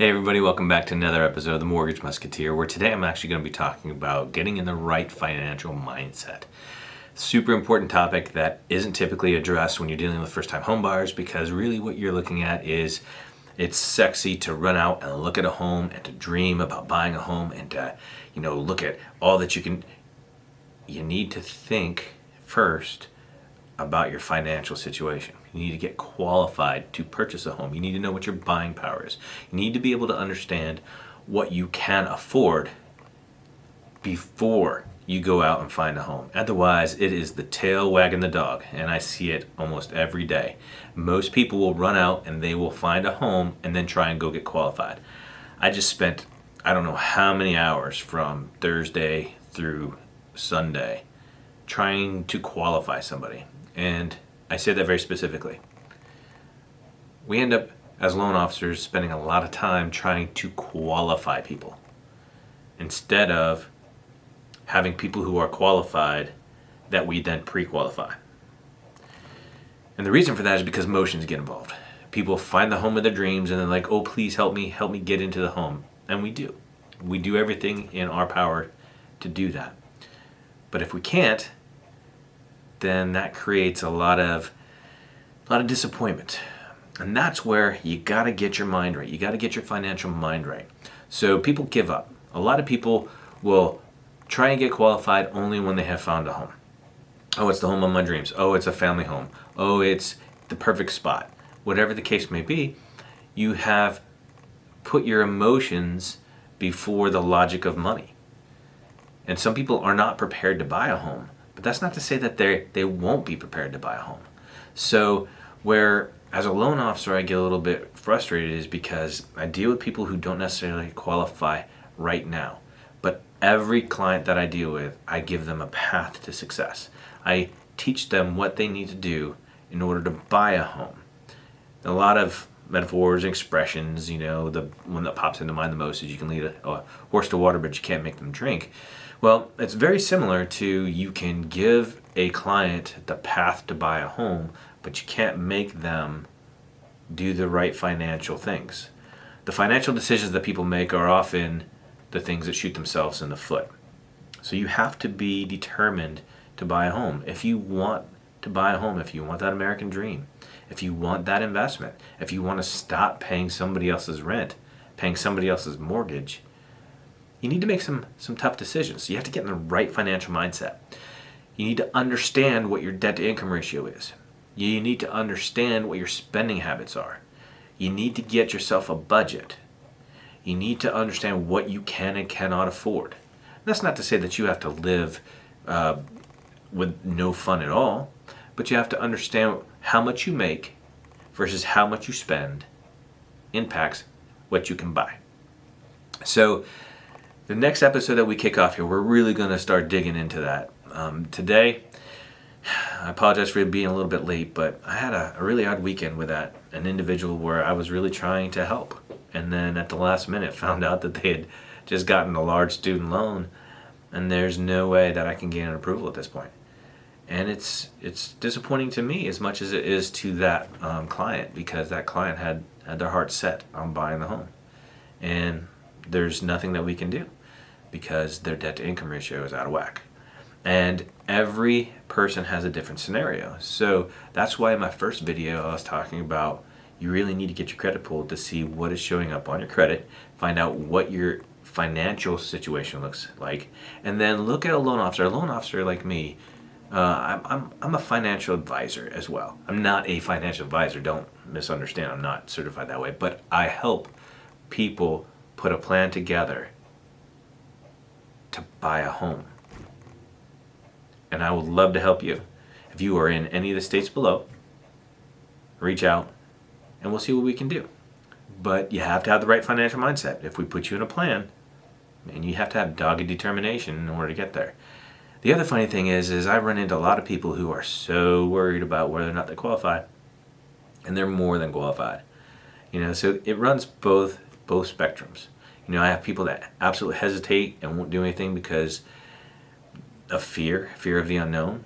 Hey everybody, welcome back to another episode of The Mortgage Musketeer, where today I'm actually going to be talking about getting in the right financial mindset. Super important topic that isn't typically addressed when you're dealing with first-time home buyers, because really what you're looking at is it's sexy to run out and look at a home and to dream about buying a home and to, look at all that you can. You need to think first about your financial situation. You need to get qualified to purchase a home. You need to know what your buying power is. You need to be able to understand what you can afford before you go out and find a home. Otherwise, it is the tail wagging the dog, and I see it almost every day. Most people will run out and they will find a home and then try and go get qualified. I just spent, I don't know how many hours from Thursday through Sunday trying to qualify somebody. And I say that very specifically. We end up, as loan officers, spending a lot of time trying to qualify people instead of having people who are qualified that we then pre-qualify. And the reason for that is because emotions get involved. People find the home of their dreams and they're like, oh, please help me get into the home. And we do. We do everything in our power to do that. But if we can't, then that creates a lot of disappointment. And that's where you got to get your mind right. You got to get your financial mind right. So people give up. A lot of people will try and get qualified only when they have found a home. Oh, it's the home of my dreams. Oh, it's a family home. Oh, it's the perfect spot. Whatever the case may be, you have put your emotions before the logic of money. And some people are not prepared to buy a home. But that's not to say that they won't be prepared to buy a home. So where, as a loan officer, I get a little bit frustrated is because I deal with people who don't necessarily qualify right now. But every client that I deal with, I give them a path to success. I teach them what they need to do in order to buy a home. A lot of metaphors and expressions, the one that pops into mind the most is you can lead a horse to water, but you can't make them drink. Well, it's very similar to you can give a client the path to buy a home, but you can't make them do the right financial things. The financial decisions that people make are often the things that shoot themselves in the foot. So you have to be determined to buy a home. If you want to buy a home, if you want that American dream, if you want that investment, if you want to stop paying somebody else's rent, paying somebody else's mortgage, you need to make some tough decisions. You have to get in the right financial mindset. You need to understand what your debt-to-income ratio is. You need to understand what your spending habits are. You need to get yourself a budget. You need to understand what you can and cannot afford. That's not to say that you have to live with no fun at all, but you have to understand how much you make versus how much you spend impacts what you can buy. So the next episode that we kick off here, we're really going to start digging into that. Today, I apologize for being a little bit late, but I had a really odd weekend with an individual where I was really trying to help. And then at the last minute found out that they had just gotten a large student loan, and there's no way that I can gain an approval at this point. And it's disappointing to me as much as it is to that client, because that client had their heart set on buying the home. And there's nothing that we can do because their debt-to-income ratio is out of whack. And every person has a different scenario. So that's why in my first video I was talking about you really need to get your credit pulled to see what is showing up on your credit, find out what your financial situation looks like, and then look at a loan officer. A loan officer like me, I'm a financial advisor as well. I'm not a financial advisor, don't misunderstand. I'm not certified that way, but I help people put a plan together to buy a home. And I would love to help you. If you are in any of the states below, reach out and we'll see what we can do. But you have to have the right financial mindset. If we put you in a plan, and you have to have dogged determination in order to get there. The other funny thing is I run into a lot of people who are so worried about whether or not they qualify, and they're more than qualified. So it runs both spectrums. I have people that absolutely hesitate and won't do anything because of fear of the unknown,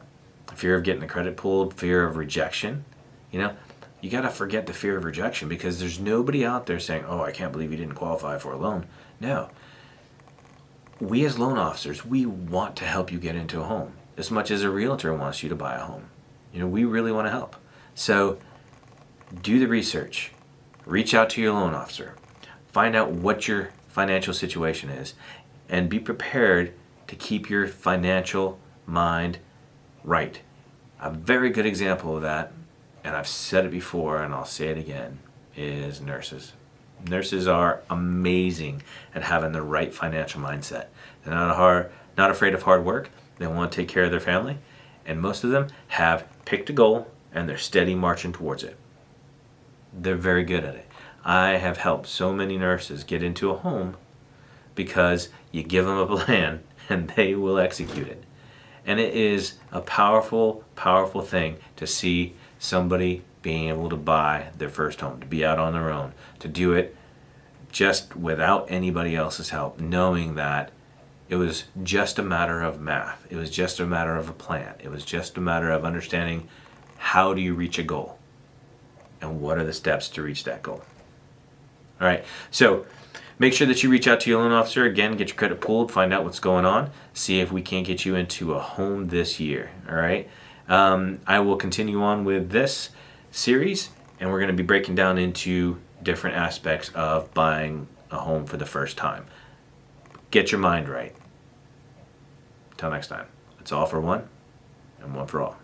fear of getting the credit pulled, fear of rejection. You you got to forget the fear of rejection, because there's nobody out there saying, oh, I can't believe you didn't qualify for a loan. No. We as loan officers, we want to help you get into a home as much as a realtor wants you to buy a home. We really want to help. So do the research. Reach out to your loan officer. Find out what your financial situation is, and be prepared to keep your financial mind right. A very good example of that, and I've said it before and I'll say it again, is nurses. Nurses are amazing at having the right financial mindset. They're not afraid of hard work. They want to take care of their family, and most of them have picked a goal and they're steady marching towards it. They're very good at it. I have helped so many nurses get into a home because you give them a plan and they will execute it. And it is a powerful, powerful thing to see somebody being able to buy their first home, to be out on their own, to do it just without anybody else's help, knowing that it was just a matter of math. It was just a matter of a plan. It was just a matter of understanding, how do you reach a goal and what are the steps to reach that goal. All right, so make sure that you reach out to your loan officer. Again, get your credit pulled, find out what's going on, see if we can't get you into a home this year. All right, I will continue on with this series, and we're going to be breaking down into different aspects of buying a home for the first time. Get your mind right. Until next time, it's all for one and one for all.